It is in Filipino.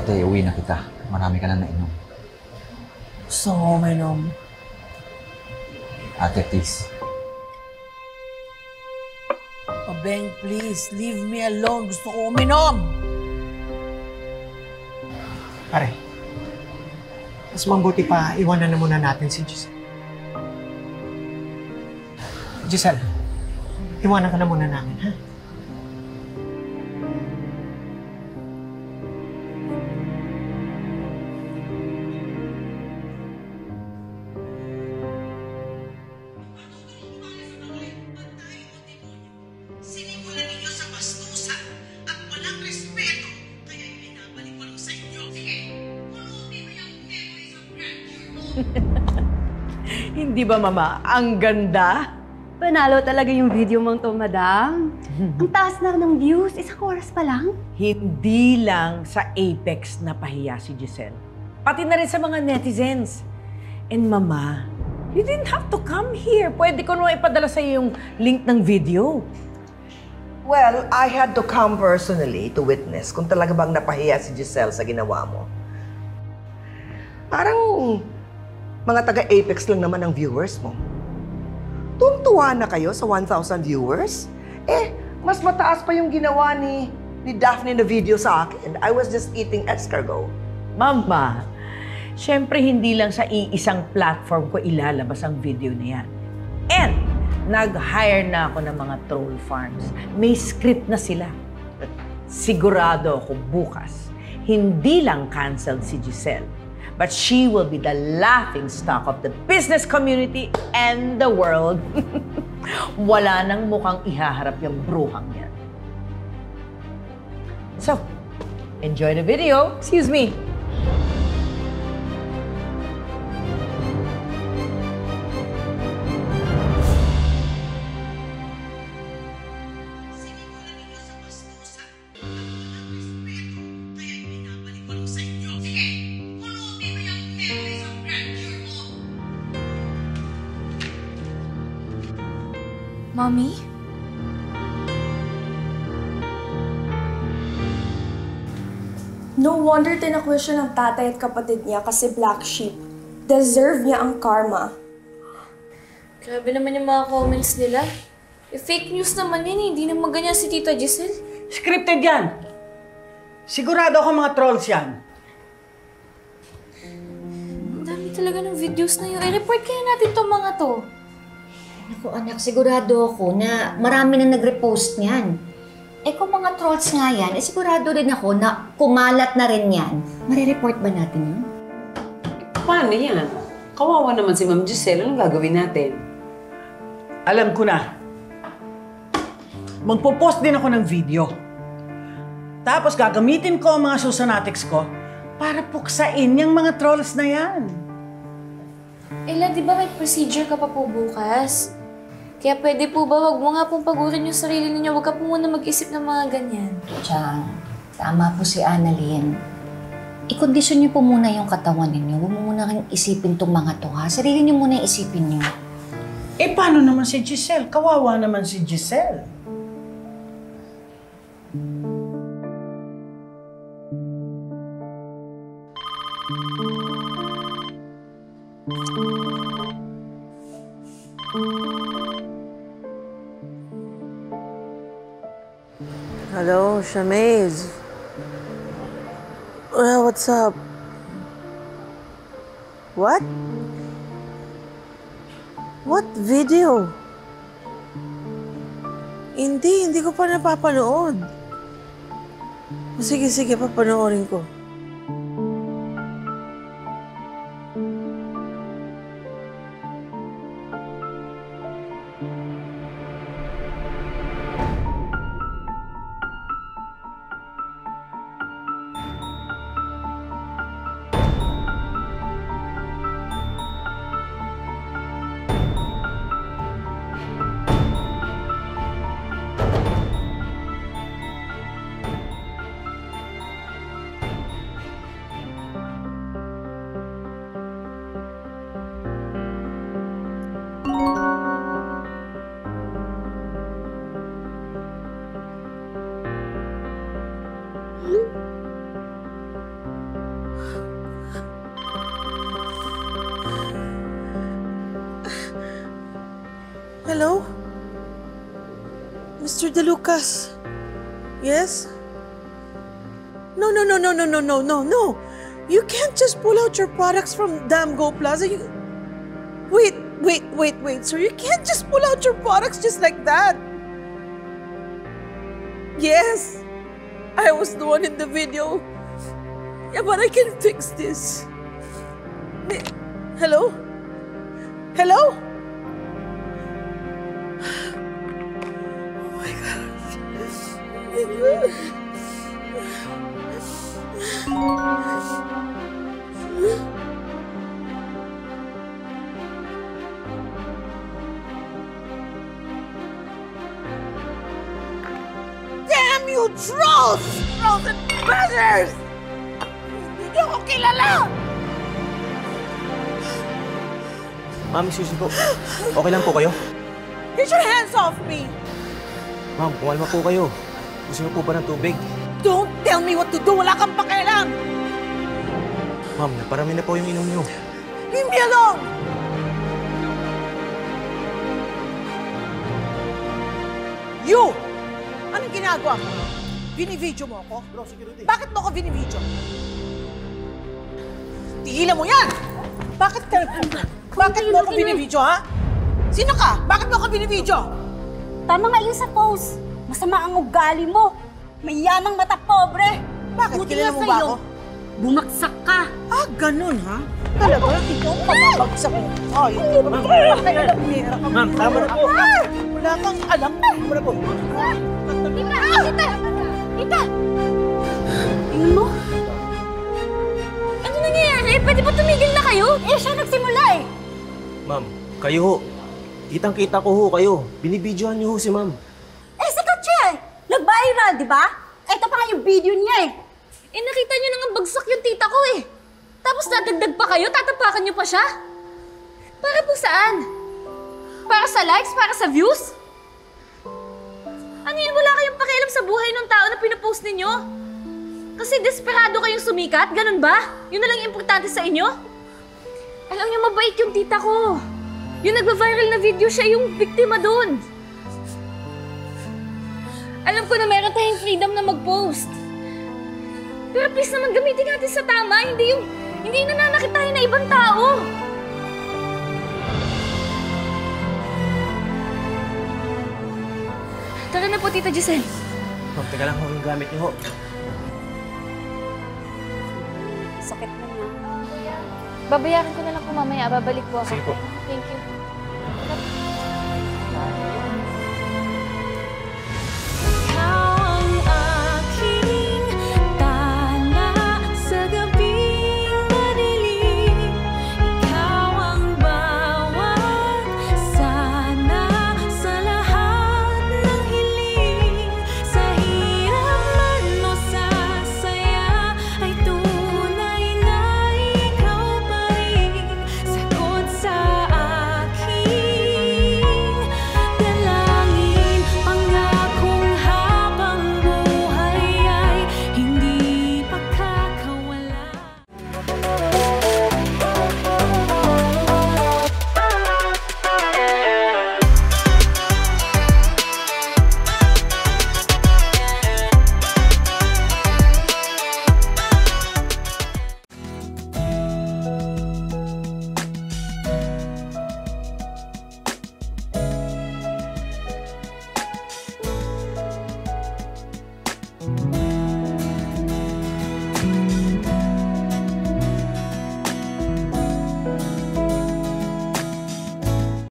Ate, uwi na kita. Marami ka na nainom. Gusto ko uminom. Ate, please. Oh, Beng, please, leave me alone. Gusto ko uminom. Pare, mas mabuti pa iwanan na muna natin si Giselle. Giselle, iwanan ka na muna namin, ha? Hindi ba, Mama? Ang ganda! Panalo talaga yung video mong to, madam. Ang taas na ng views, isang oras pa lang. Hindi lang sa Apex na pahiya si Giselle. Pati na rin sa mga netizens. And Mama, you didn't have to come here. Pwede ko naman ipadala sa iyo yung link ng video. Well, I had to come personally to witness kung talaga bang napahiya si Giselle sa ginawa mo. Parang mga taga-Apex lang naman ang viewers mo. Tuwang-tuwa na kayo sa 1,000 viewers? Eh, mas mataas pa yung ginawa ni Daphne na video sa akin. I was just eating escargot. Mama, syempre hindi lang sa iisang platform ko ilalabas ang video na yan. And nag-hire na ako ng mga troll farms. May script na sila. Sigurado ako bukas, hindi lang canceled si Giselle, but she will be the laughingstock of the business community and the world. Wala nang mukhang ihaharap yung bruhang yan. So, enjoy the video. Excuse me. Mommy? No wonder tinakwisyon ng tatay at kapatid niya kasi black sheep. Deserve niya ang karma. Grabe naman yung mga comments nila. Fake news naman yan, hindi naman ganyan si Tita Giselle. Scripted yan! Sigurado ako mga trolls yan. Ang dami talaga ng videos na yun. I-report kaya natin tong mga to. Naku anak, sigurado ako na marami na nag-repost niyan. Eh kung mga trolls nga yan, eh sigurado rin ako na kumalat na rin yan. Marireport ba natin yun? Paano yan? Kawawa naman si Ma'am Giselle. Anong gagawin natin? Alam ko na. Magpo-post din ako ng video. Tapos gagamitin ko ang mga susanatics ko para puksain yung mga trolls na yan. Ella, di ba may procedure ka pa po bukas? Kaya pwede po ba, wag mo nga pong pagurin yung sarili ninyo. Wag ka po muna mag-isip ng mga ganyan. Diyan, tama po si Annalyn. I-kondisyon niyo po muna yung katawan ninyo. Huwag mo muna kayong isipin tong mga to, ha? Sarili niyo muna isipin niyo. Eh, paano naman si Giselle? Kawawa naman si Giselle. Hello, Shamez. What's up? What? What video? Hindi ko pa napapanood. Sige, papanoorin ko. Mr. De Lucas. Yes? No. You can't just pull out your products from Damn Go Plaza. Wait, sir. You can't just pull out your products just like that. Yes, I was the one in the video. Yeah, but I can fix this. Hello? Hello? Oh my gosh. Oh my God. Damn you trolls! Trolls and buzzers! Hindi niyo ako kilala! Ma'am, excuse me po. Okay lang po kayo? Get your hands off me! Ma'am, kumalma po kayo. Gusto niyo po ba ng tubig? Don't tell me what to do! Wala kang pakialam! Ma'am, naparami na po yung inom niyo. Leave me alone! You! Anong ginagawa mo? Binivideo mo ako? Bro, security. Bakit mo ako binivideo? Tigilan mo yan! Bakit mo ako binivideo, ha? Sino ka? Bakit mo ako binivideo? Tama nga yun sa post. Masama ang ugali mo. May yamang mata pobre. Bakit? Buti Kilala nga mo ba sa'yo, ako? Bumagsak ka. Ah, ganun, ha? Talaga? Ikaw ang mababagsak mo. Ay, Ma'am, tama na po. Wala kang alam. Tama na po. Tita! Tingnan mo. Ano nangyayari? Pwede ba tumigil na kayo? Eh, siya nagsimula eh. Ma'am, kayo ho. Kitang-kita ko ho kayo. Binibidyohan niyo ho si ma'am. Eh, sikat siya eh. Nag-viral, di ba? Ito pa nga yung video niya eh. Eh, nakita niyo na nga bagsak yung tita ko eh. Tapos dadagdag pa kayo? Tatapakan niyo pa siya? Para po saan? Para sa likes? Para sa views? Ano yun? Wala kayong pakialam sa buhay ng tao na pinapost ninyo? Kasi desperado kayong sumikat? Ganun ba? Yun na lang yung importante sa inyo? Alam niyo, mabait yung tita ko. Yung nagva-viral na video, siya yung biktima doon. Alam ko na meron tayong freedom na mag-post. Pero please naman gamitin natin sa tama, hindi yung nananakit tayo na ibang tao. Tara na po, Tita Giselle. Ma'am, teka lang ho yung gamit niyo ho. Sakit na nga. Babayaran ko na lang po mamaya. Babalik po ako. Sige po. Thank you.